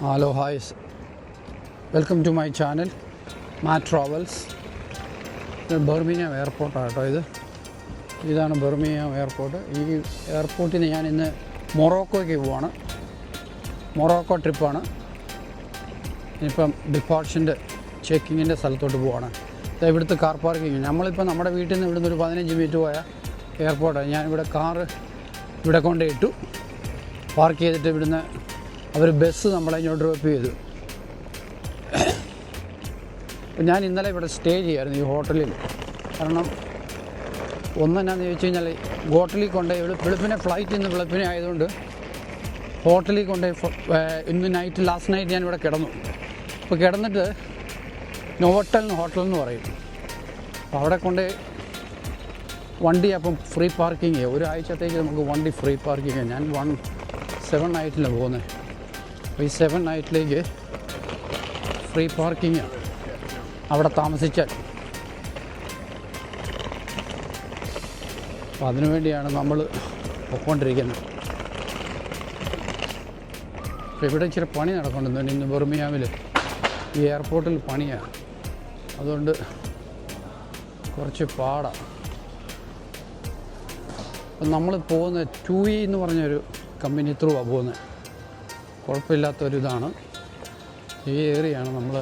Hello hi, welcome to my channel Matt Travels. Birmingham എയർപോർട്ടാണ് കേട്ടോ ഇതാണ് ബർമിംഗ്ഹാം എയർപോർട്ട്. ഈ എയർപോർട്ടിൽ നിന്ന് ഞാൻ ഇന്ന് മൊറോക്കോയ്ക്ക് പോവാണ്. മൊറോക്കോ ട്രിപ്പാണ്. ഇനിയിപ്പം ഡിപ്പാർച്ചറിൻ്റെ ചെക്കിങ്ങിൻ്റെ സ്ഥലത്തോട്ട് പോവാണ്. ഇവിടുത്തെ കാർ പാർക്കിങ്. നമ്മളിപ്പോൾ നമ്മുടെ വീട്ടിൽ നിന്ന് ഇവിടുന്ന് ഒരു 15 മിനിറ്റ് പോയ എയർപോർട്ടാണ്. ഞാനിവിടെ കാറ് ഇവിടെ കൊണ്ടിട്ടു പാർക്ക് ചെയ്തിട്ട് ഇവിടുന്ന് അവർ ബസ് നമ്മളെ ഇങ്ങോട്ട് ഡ്രോപ്പ് ചെയ്തു. ഞാൻ ഇന്നലെ ഇവിടെ സ്റ്റേ ചെയ്യായിരുന്നു ഈ ഹോട്ടലിൽ. കാരണം ഒന്നെന്നാന്ന് ചോദിച്ചു കഴിഞ്ഞാൽ ഹോട്ടലിൽ കൊണ്ടുപോയി വെളുപ്പിനെ ഫ്ലൈറ്റ് ഇന്ന് വെളുപ്പിനെ ആയതുകൊണ്ട് ഹോട്ടലിൽ കൊണ്ടുപോയി ഇന്ന് നൈറ്റ് ലാസ്റ്റ് നൈറ്റ് ഞാനിവിടെ കിടന്നു. അപ്പോൾ കിടന്നിട്ട് നോവോട്ടൽ ഹോട്ടൽ എന്ന് പറയും. അപ്പോൾ അവിടെ കൊണ്ട് വണ്ടി അപ്പം ഫ്രീ പാർക്കിങ് ഒരാഴ്ചത്തേക്ക് നമുക്ക് വണ്ടി ഫ്രീ പാർക്കിങ്. ഞാൻ 7 നൈറ്റിലാണ് പോകുന്നത്. അപ്പോൾ ഈ 7 നൈറ്റിലേക്ക് ഫ്രീ പാർക്കിങ് അവിടെ താമസിച്ചാൽ. അപ്പോൾ അതിനുവേണ്ടിയാണ് നമ്മൾ പോയിക്കൊണ്ടിരിക്കുന്നത്. അപ്പോൾ ഇവിടെ ഇച്ചിരി പണി നടക്കുന്നുണ്ട് ഇന്ന് ബർമിംഗ്ഹാമിൽ. ഈ എയർപോർട്ടിൽ പണിയാണ്, അതുകൊണ്ട് കുറച്ച് പാടാണ്. അപ്പം നമ്മൾ പോകുന്ന 2E എന്ന് പറഞ്ഞൊരു കമ്പനി ത്രൂ ആണ് പോകുന്നത്. കുഴപ്പമില്ലാത്തൊരിതാണ്. ഈ ഏരിയയാണ് നമ്മൾ.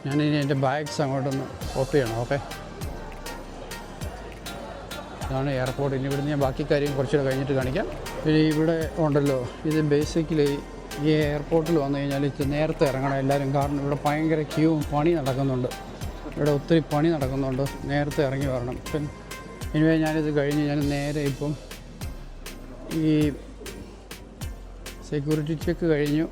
ഞാനിനി എൻ്റെ ബാഗ്സ് അങ്ങോട്ടൊന്ന് കോപ്പി ചെയ്യണം. ഓക്കെ, ഇതാണ് എയർപോർട്ട്. ഇനി ഇവിടുന്ന് ഞാൻ ബാക്കി കാര്യം കുറച്ചുകൂടെ കഴിഞ്ഞിട്ട് കാണിക്കാം. പിന്നെ ഇവിടെ ഉണ്ടല്ലോ, ഇത് ബേസിക്കലി ഈ എയർപോർട്ടിൽ വന്നു കഴിഞ്ഞാൽ നേരത്തെ ഇറങ്ങണം എല്ലാവരും. കാരണം ഇവിടെ ഭയങ്കര ക്യൂവും പണി നടക്കുന്നുണ്ട്. ഇവിടെ ഒത്തിരി പണി നടക്കുന്നുണ്ട്. നേരത്തെ ഇറങ്ങി വരണം. പിന്നെ ഇനിവേ ഞാനിത് കഴിഞ്ഞ് ഞാൻ നേരെ ഇപ്പം ഈ സെക്യൂരിറ്റി ചെക്ക് കഴിഞ്ഞു.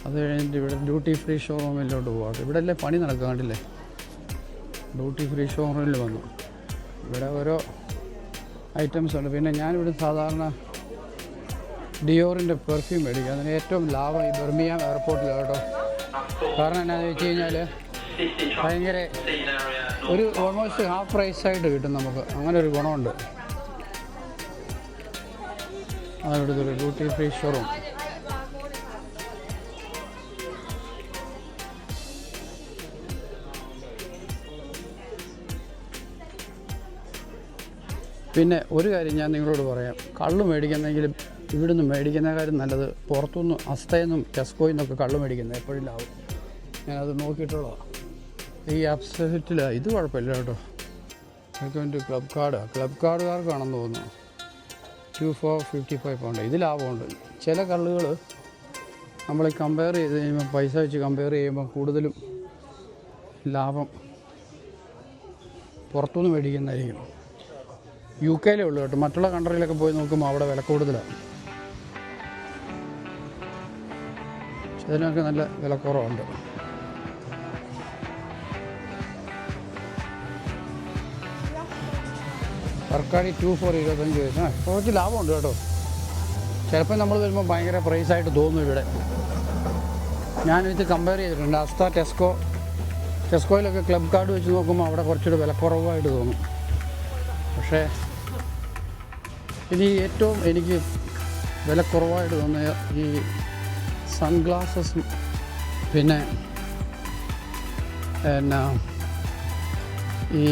അത് കഴിഞ്ഞിട്ട് ഇവിടെ ഡ്യൂട്ടി ഫ്രീ ഷോറൂമിലോട്ട് പോകാം. ഇവിടെ അല്ലേ പണി നടക്കുക, കണ്ടില്ലേ? ഡ്യൂട്ടി ഫ്രീ ഷോറൂമിൽ വന്നു. ഇവിടെ ഓരോ ഐറ്റംസ് ഉണ്ട്. പിന്നെ ഞാനിവിടെ സാധാരണ ഡിയോറിൻ്റെ പെർഫ്യൂം മേടിക്കുക. അതിന് ഏറ്റവും ലാഭം ഈ ബർമിംഗ്ഹാം എയർപോർട്ടിൽ കേട്ടോ. കാരണം എന്നാന്ന് വെച്ച് കഴിഞ്ഞാൽ ഭയങ്കര ഒരു ഓൾമോസ്റ്റ് ഹാഫ് പ്രൈസായിട്ട് കിട്ടും നമുക്ക്. അങ്ങനെ ഒരു ഗുണമുണ്ട്. അതിവിടുത്തെ ഒരു ഡ്യൂട്ടി ഫ്രീ ഷോറൂം. പിന്നെ ഒരു കാര്യം ഞാൻ നിങ്ങളോട് പറയാം. കള്ള് മേടിക്കുന്നെങ്കിലും ഇവിടുന്ന് മേടിക്കുന്നതിനെക്കാളും നല്ലത് പുറത്തുനിന്ന് അസ്തയെന്നും ടെസ്കോയിൽ നിന്നൊക്കെ കള്ള് മേടിക്കുന്നത് എപ്പോഴും ലാവും. ഞാനത് നോക്കിയിട്ടുള്ളതാണ്. ഈ അപ്സെറ്റിൽ ഇത് കുഴപ്പമില്ല കേട്ടോ. എനിക്ക് വേണ്ടി ക്ലബ് കാർഡുകാർക്കാണെന്ന് തോന്നുന്നു 2455 പൗണ്ട്. ഇത് ലാഭമുണ്ട്. ചില കള്ളുകൾ നമ്മൾ കമ്പയർ ചെയ്ത് കഴിയുമ്പോൾ പൈസ വെച്ച് കമ്പയർ ചെയ്യുമ്പോൾ കൂടുതലും ലാഭം പുറത്തുനിന്ന് മേടിക്കുന്നതായിരിക്കും. UK ഉള്ളൂ കേട്ടോ. മറ്റുള്ള കൺട്രിയിലൊക്കെ പോയി നോക്കുമ്പോൾ അവിടെ വില കൂടുതലാണ്. ഇതിനൊക്കെ നല്ല വിലക്കുറവുണ്ട്. തർക്കാടി 2425 വരും. കുറച്ച് ലാഭമുണ്ട് കേട്ടോ. ചിലപ്പോൾ നമ്മൾ വരുമ്പോൾ ഭയങ്കര പ്രൈസായിട്ട് തോന്നും ഇവിടെ. ഞാനിത് കമ്പയർ ചെയ്തിട്ടുണ്ട്. അസ്ത ടെസ്കോയിലൊക്കെ ക്ലബ് കാർഡ് വെച്ച് നോക്കുമ്പോൾ അവിടെ കുറച്ചുകൂടി വിലക്കുറവായിട്ട് തോന്നും. പക്ഷേ ഇനി ഏറ്റവും എനിക്ക് വിലക്കുറവായിട്ട് തോന്നിയ ഈ സൺഗ്ലാസസും പിന്നെ എന്നാ ഈ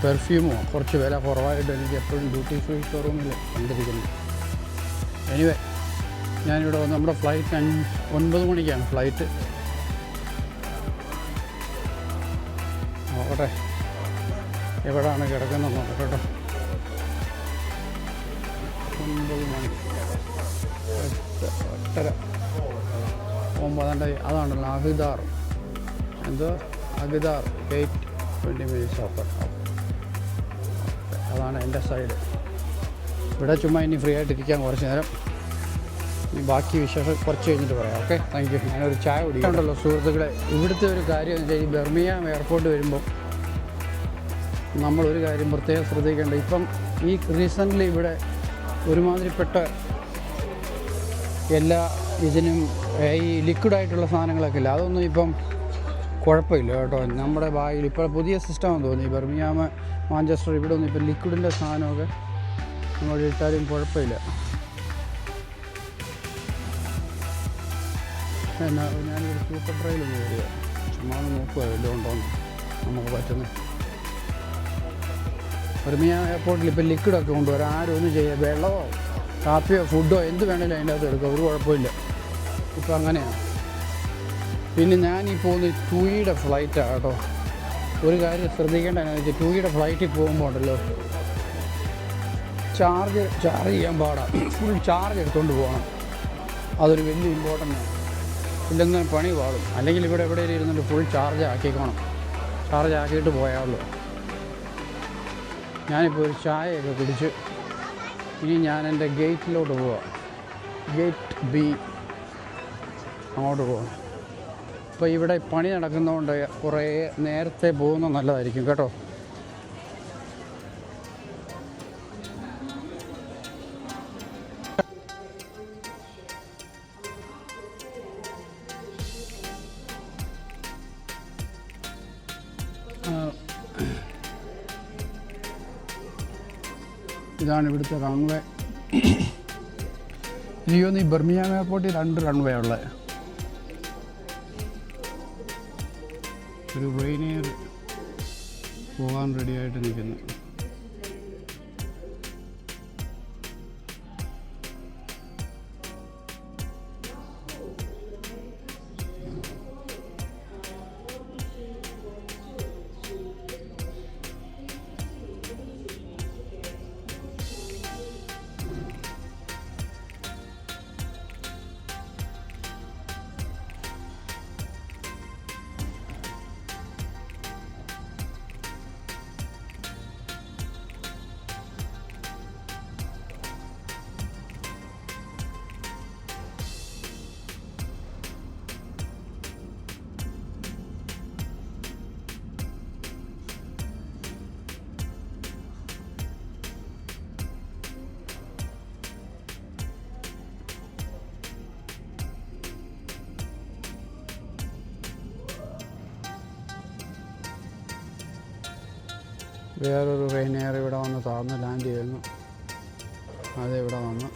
പെർഫ്യൂമോ കുറച്ച് വില കുറവായിട്ട് എനിക്ക് എപ്പോഴും ഡ്യൂട്ടി ഫ്രീ ഷോറൂമിൽ കണ്ടിരിക്കുന്നു. എനിവേ ഞാനിവിടെ വന്ന് നമ്മുടെ ഫ്ലൈറ്റ് 9 മണിക്കാണ് ഫ്ലൈറ്റ്. നോക്കട്ടെ എവിടെയാണ് കിടക്കുന്നത് നോക്കട്ടെ കേട്ടോ. 9 മണി 8:30 9. അതാണല്ലോ അഗിദാർ. എന്തോ അഗിദാർ 8-20 minutes ഓപ്പൺ. അതാണ് എൻ്റെ സൈഡ്. ഇവിടെ ചുമ്മാ ഇനി ഫ്രീ ആയിട്ടിരിക്കാൻ കുറച്ച് നേരം. ഇനി ബാക്കി വിശേഷം കുറച്ച് കഴിഞ്ഞിട്ട് പറയാം. Okay, thank you. ഞാനൊരു ചായ കുടിക്കുന്നുണ്ടല്ലോ സുഹൃത്തുക്കളെ. ഇവിടുത്തെ ഒരു കാര്യം എന്ന് വെച്ചാൽ ഈ ബർമിംഗ്ഹാം എയർപോർട്ട് വരുമ്പോൾ നമ്മളൊരു കാര്യം പ്രത്യേകം ശ്രദ്ധിക്കേണ്ടത്. ഇപ്പം ഈ റീസെൻ്റ്ലി ഇവിടെ ഒരുമാതിരിപ്പെട്ട എല്ലാ ഇതിനും ഈ ലിക്വിഡായിട്ടുള്ള സാധനങ്ങളൊക്കെ ഇല്ല. അതൊന്നും ഇപ്പം കുഴപ്പമില്ല കേട്ടോ. നമ്മുടെ ബാഗിൽ ഇപ്പോൾ പുതിയ സിസ്റ്റമാണെന്ന് തോന്നി. ബർമിംഗ്ഹാം, മാഞ്ചസ്റ്റർ ഇവിടെ ഒന്നും ഇപ്പം ലിക്വിഡിൻ്റെ സാധനമൊക്കെ നമ്മൾ ഇട്ടാലും കുഴപ്പമില്ല. എന്നാ ഞാനൊരു സൂപ്പർ ട്രെയിൽ കയറിയ ചുമ്മാ നോക്കുക വല്ലതും ഉണ്ടോന്ന് നമുക്ക് പറ്റുന്നു. ബർമിയ എയർപോർട്ടിൽ ഇപ്പോൾ ലിക്വിഡൊക്കെ കൊണ്ടുവരാം. ആരും ഒന്നും ചെയ്യുക, വെള്ളമോ കാപ്പിയോ ഫുഡോ എന്ത് വേണമെങ്കിലും അതിൻ്റെ അകത്ത് എടുക്കുക, ഒരു കുഴപ്പമില്ല. ഇപ്പോൾ അങ്ങനെയാണ്. പിന്നെ ഞാൻ പോകുന്നത് ടൂയിയുടെ ഫ്ലൈറ്റാണ് കേട്ടോ. ഒരു കാര്യം ശ്രദ്ധിക്കേണ്ട എന്നാന്ന് വെച്ചാൽ ടൂയിയുടെ ഫ്ലൈറ്റിൽ പോകുമ്പോൾ ഉണ്ടല്ലോ ചാർജ് ചെയ്യാൻ പാടാണ്. ഫുൾ ചാർജ് എടുത്തുകൊണ്ട് പോകണം. അതൊരു വലിയ ഇമ്പോർട്ടൻ്റ് ആണ്. ഇല്ലെന്ന് പണി പാടും. അല്ലെങ്കിൽ ഇവിടെ എവിടെയെങ്കിലും ഇരുന്നിട്ട് ഫുൾ ചാർജ് ആക്കിക്കോണം. ചാർജ് ആക്കിയിട്ട് പോയാവുള്ളൂ. ഞാനിപ്പോൾ ഒരു ചായയൊക്കെ കുടിച്ച് ഇനി ഞാൻ എൻ്റെ ഗേറ്റിലോട്ട് പോവാം. ഗേറ്റ് ബി അങ്ങോട്ട് പോവാം. ഇപ്പോൾ ഇവിടെ പണി നടക്കുന്നതുകൊണ്ട് കുറേ നേരത്തെ പോകുന്നത് നല്ലതായിരിക്കും കേട്ടോ. ഇതാണ് ഇവിടുത്തെ റൺവേ. എനിക്കൊന്ന് ഈ ബർമിയാം എയർപോർട്ടിൽ 2 റൺവേ ഉള്ളത്. ഒരു റെയിനിയർ പോകാൻ റെഡിയായിട്ട് നിൽക്കുന്നു. വേറൊരു റെയിനിയർ ഇവിടെ വന്ന് താഴ്ന്ന് ലാൻഡ് ചെയ്യുന്നു. അതിവിടെ വന്ന്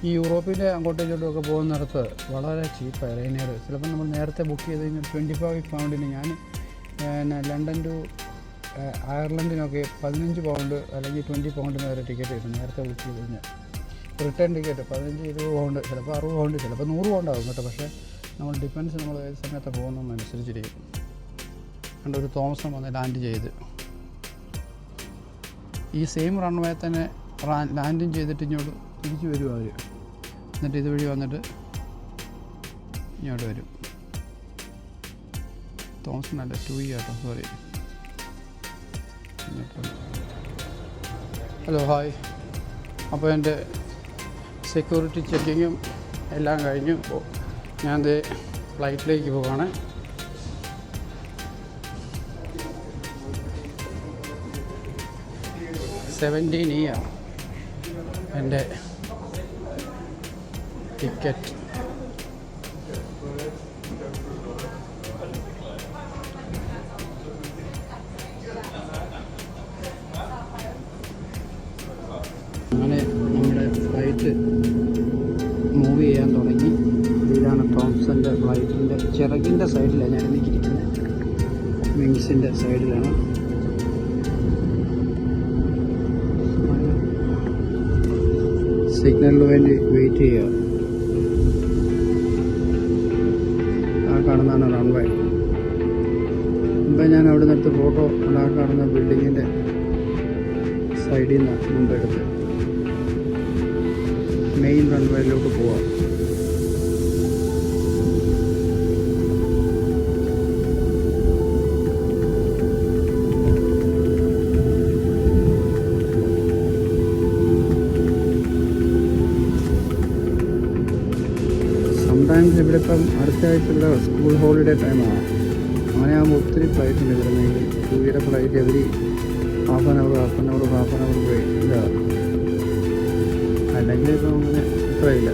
ഈ യൂറോപ്പിൻ്റെ അങ്ങോട്ടേക്കോട്ടൊക്കെ പോകുന്നിടത്ത് വളരെ ചീപ്പാണ് റെയിനിയർ. ചിലപ്പോൾ നമ്മൾ നേരത്തെ ബുക്ക് ചെയ്ത് കഴിഞ്ഞാൽ 25 പൗണ്ടിന് ഞാൻ ലണ്ടൻ ടു അയർലൻഡിനൊക്കെ 15 പൗണ്ട് അല്ലെങ്കിൽ 20 പൗണ്ടിന് വരെ ടിക്കറ്റ് കിട്ടും നേരത്തെ ബുക്ക് ചെയ്ത് കഴിഞ്ഞാൽ. റിട്ടേൺ ടിക്കറ്റ് 15-20 പൗണ്ട്, ചിലപ്പോൾ 60 പൗണ്ട്, ചിലപ്പോൾ 100 പൗണ്ടാകും കേട്ടോ. പക്ഷേ നമ്മൾ ഡിപ്പെൻസ് നമ്മൾ ഏത് സമയത്ത് പോകുന്നതനുസരിച്ചിരിക്കും. ഒരു തോമസം വന്ന് ലാൻഡ് ചെയ്ത് ഈ സെയിം റൺവേ തന്നെ ലാൻഡും ചെയ്തിട്ട് ഇങ്ങോട്ട് തിരിച്ച് വരും അവർ. എന്നിട്ട് ഇതുവഴി വന്നിട്ട് ഇങ്ങോട്ട് വരും. തോമസൺ അല്ല, ടൂയി കേട്ടോ, സോറി. Hello, hi. അപ്പോൾ എൻ്റെ സെക്യൂരിറ്റി ചെക്കിങ്ങും എല്ലാം കഴിഞ്ഞു. ഞാൻ ഫ്ലൈറ്റിലേക്ക് പോവാണ്. 17 എൻ്റെ ടിക്കറ്റ്. അങ്ങനെ നമ്മുടെ ഫ്ലൈറ്റ് മൂവ് ചെയ്യാൻ തുടങ്ങി. ഇതാണ് തോംസൻ്റെ ഫ്ലൈറ്റിൻ്റെ ചിറകിൻ്റെ സൈഡിലാണ് ഞാൻ എനിക്കിരിക്കുന്നത്. വിങ്സിൻ്റെ സൈഡിലാണ്. സിഗ്നലിന് വേണ്ടി വെയിറ്റ് ചെയ്യുക. ആ കാണുന്നതാണ് റൺവേ. മുമ്പ് ഞാൻ അവിടെ നിന്നെടുത്ത് ഫോട്ടോ ആ കാണുന്ന ബിൽഡിങ്ങിൻ്റെ സൈഡിൽ നിന്ന് മുമ്പെടുത്ത് മെയിൻ റൺവേയിലോട്ട് പോവാം. സംടൈംസ് ഇവിടെ ഇപ്പം അടുത്ത ആഴ്ച ഇവിടെ സ്കൂൾ ഹോളിഡേ ടൈമാണ്. അങ്ങനെ ആകുമ്പോൾ ഒത്തിരി ഫ്ലൈറ്റ് ഉണ്ട് ഇവിടെ നിന്ന്. ടൂയുടെ flight every half an hour പോയി ഇതാണ്. അല്ലെങ്കിൽ ഇപ്പം അങ്ങനെ ഇത്രയില്ല.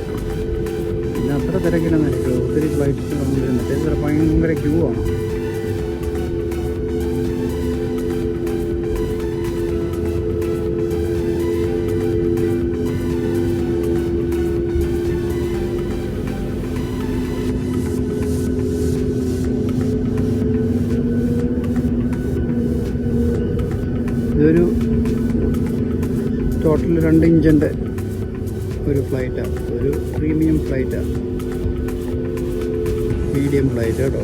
പിന്നെ അത്ര തിരക്കില്ലെന്ന് എനിക്ക് ഒത്തിരി ഫ്ലൈറ്റ്സ് മറ്റേ ഇവിടെ ഭയങ്കര ക്യൂ ആണ്. ഇതൊരു ടോട്ടൽ 2 ഇഞ്ചിൻ്റെ ഒരു ഫ്ലൈറ്റാണ്. ഒരു പ്രീമിയം ഫ്ലൈറ്റാണ്, മീഡിയം ഫ്ലൈറ്റ് കേട്ടോ.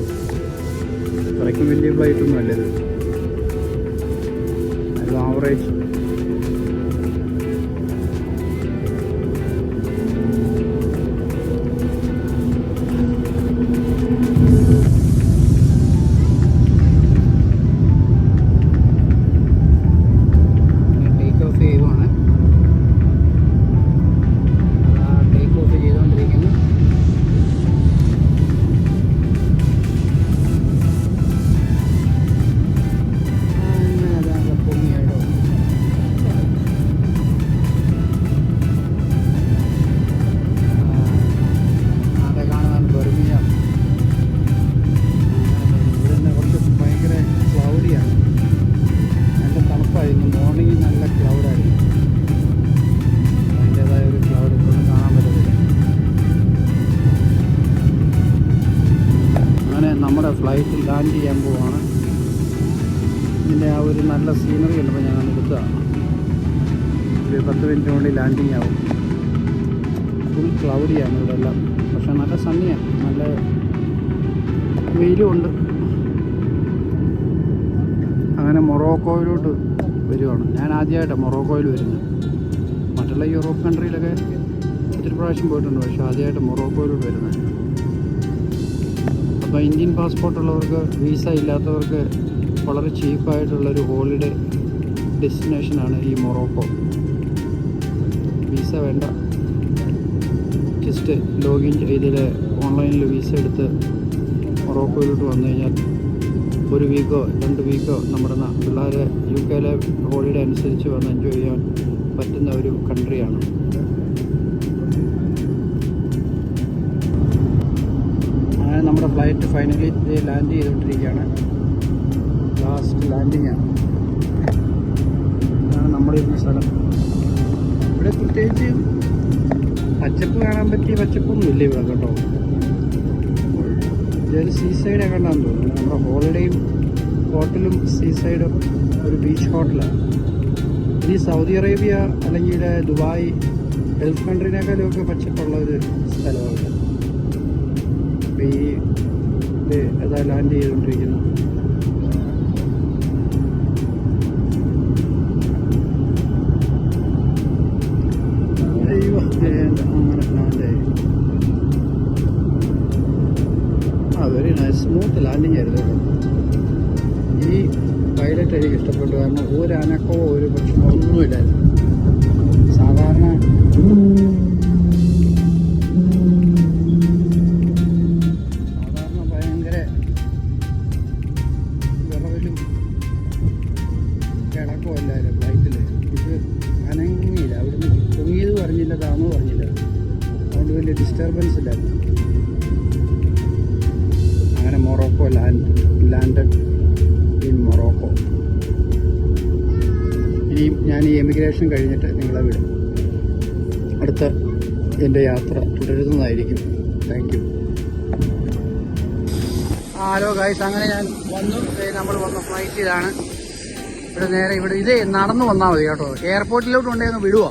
അത്രയ്ക്കും വലിയ ഫ്ലൈറ്റൊന്നും അല്ല ഇത്, അത് ആവറേജ്. നമ്മുടെ ഫ്ലൈറ്റ് ലാൻഡ് ചെയ്യാൻ പോവാണ്. ഇതിൻ്റെ ആ ഒരു നല്ല സീനറി ഉണ്ടപ്പോൾ ഞാൻ എടുത്തതാണ്. ഒരു 10 മിനിറ്റ് കൊണ്ട് ലാൻഡിങ് ആവും. ഫുൾ ക്ലൗഡിയാണ് ഇവിടെ എല്ലാം, പക്ഷേ നല്ല സണ്ണിയാണ്, നല്ല വെയിലുമുണ്ട്. അങ്ങനെ മൊറോക്കോയിലോട്ട് വരുവാണ്. ഞാൻ ആദ്യമായിട്ടാണ് മൊറോക്കോയിൽ വരുന്നത്. മറ്റുള്ള യൂറോപ്പ് കൺട്രിയിലൊക്കെ ഒത്തിരി പ്രാവശ്യം പോയിട്ടുണ്ട്, പക്ഷേ ആദ്യമായിട്ട് മൊറോക്കോയിലോട്ട് വരുന്നത്. അപ്പോൾ ഇന്ത്യൻ പാസ്പോർട്ടുള്ളവർക്ക്, വിസ ഇല്ലാത്തവർക്ക് വളരെ ചീപ്പായിട്ടുള്ളൊരു ഹോളിഡേ ഡെസ്റ്റിനേഷനാണ് ഈ മൊറോക്കോ. വിസ വേണ്ട, ജസ്റ്റ് ലോഗിൻ ഇതിൽ ഓൺലൈനിൽ വിസ എടുത്ത് മൊറോക്കോയിലോട്ട് വന്നു കഴിഞ്ഞാൽ 1 വീക്കോ 2 വീക്കോ നമ്മുടെ പിള്ളേരെ UK ഹോളിഡേ അനുസരിച്ച് വന്ന് എൻജോയ് ചെയ്യാൻ പറ്റുന്ന ഒരു കൺട്രിയാണ്. അങ്ങനെ നമ്മുടെ ഫ്ലൈറ്റ് ഫൈനലി ലാൻഡ് ചെയ്തുകൊണ്ടിരിക്കുകയാണ്. ലാസ്റ്റ് ലാൻഡിങ്ങാണ്. ഇതാണ് നമ്മളിരുന്ന സ്ഥലം. ഇവിടെ പ്രത്യേകിച്ച് പച്ചപ്പ് കാണാൻ പറ്റിയ പച്ചപ്പൊന്നുമില്ല ഇവിടെ കേട്ടോ. ഇതൊരു സീ സൈഡ് കണ്ടാന്ന് തോന്നുന്നു. നമ്മുടെ ഹോളിഡേയും ഹോട്ടലും സീ സൈഡും ഒരു ബീച്ച് ഹോട്ടലാണ്. ഇനി സൗദി അറേബ്യ അല്ലെങ്കിൽ ദുബായ്, ഗൾഫ് കൺട്രീനേക്കാളും ഒക്കെ പച്ചപ്പുള്ള ഒരു സ്ഥലമാണ്. അപ്പോൾ ഈ അതാ ലാൻഡ് ചെയ്തുകൊണ്ടിരിക്കുന്നു. അങ്ങനെ ലാൻഡ് ആയി. വെരി നൈസ്, സ്മൂത്ത് ലാൻഡിങ് ആയിരുന്നു. ഈ പൈലറ്റ് എനിക്ക് ഇഷ്ടപ്പെട്ടു. കാരണം ഒരു അനക്കമോ ഒരു പ്രശ്നമോ ഒന്നുമില്ലായിരുന്നു. സാധാരണ ഭയങ്കര വിറവലും കിടക്കോ അല്ലായിരുന്നു ഫ്ലൈറ്റിൽ. ഇത് അനങ്ങിയില്ല, അവിടുന്ന് പൊങ്ങിയത് പറഞ്ഞില്ല, താന്നു പറഞ്ഞില്ല. അതുകൊണ്ട് വലിയ ഡിസ്റ്റർബൻസ് ഇല്ലായിരുന്നു. അങ്ങനെ മൊറോക്കോ ലാൻഡഡ് ഇൻ മൊറോക്കോ. ഇനിയും ഞാൻ ഈ എമിഗ്രേഷൻ കഴിഞ്ഞിട്ട് നിങ്ങളെ വിടും. അടുത്ത എൻ്റെ യാത്ര തുടരുന്നതായിരിക്കും. Thank you. ഹലോ ഗൈസ്, അങ്ങനെ ഞാൻ വന്നു. നമ്മൾ വന്ന ഫ്ലൈറ്റ് ഇതാണ്. ഇവിടെ നേരെ ഇത് നടന്നു വന്നാൽ മതി കേട്ടോ. എയർപോർട്ടിലോട്ട് കൊണ്ടുവന്ന് വിടുക.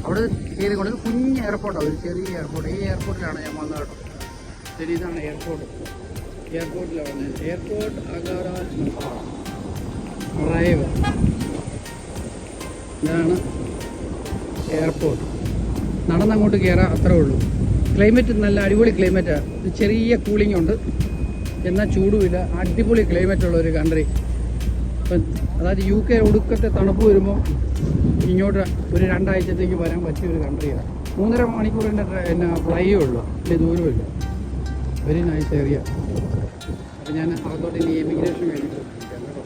അവിടെ കയറിക്കൊണ്ട് കുഞ്ഞ് എയർപോർട്ടാണ്, ഒരു ചെറിയ എയർപോർട്ട്. ഈ എയർപോർട്ടിലാണ് ഞാൻ വന്നത് കേട്ടോ. ശരി, ഇതാണ് എയർപോർട്ട്. എയർപോർട്ടിലാണ് വന്നത്. എയർപോർട്ട് അഗാറാൽ ഡ്രൈവ്. ഇതാണ് എയർപോർട്ട്. നടന്നങ്ങോട്ട് കയറാം, അത്രേ ഉള്ളൂ. ക്ലൈമറ്റ് നല്ല അടിപൊളി ക്ലൈമറ്റാണ്. ചെറിയ കൂളിംഗ് ഉണ്ട്, എന്നാൽ ചൂടുമില്ല. അടിപൊളി ക്ലൈമറ്റുള്ള ഒരു കൺട്രി. ഇപ്പം അതായത് UK ഒടുക്കത്തെ തണുപ്പ് വരുമ്പോൾ ഇങ്ങോട്ട് ഒരു 2 ആഴ്ചത്തേക്ക് വരാൻ പറ്റിയ ഒരു കൺട്രിയാണ്. 3.5 മണിക്കൂറിൻ്റെ ഫ്ലൈയേ ഉള്ളൂ, വലിയ ദൂരമില്ല. Very nice area. അപ്പോൾ ഞാൻ അകത്തോട്ട് ഇനി എമിഗ്രേഷൻ കഴിഞ്ഞിട്ട് കേട്ടോ.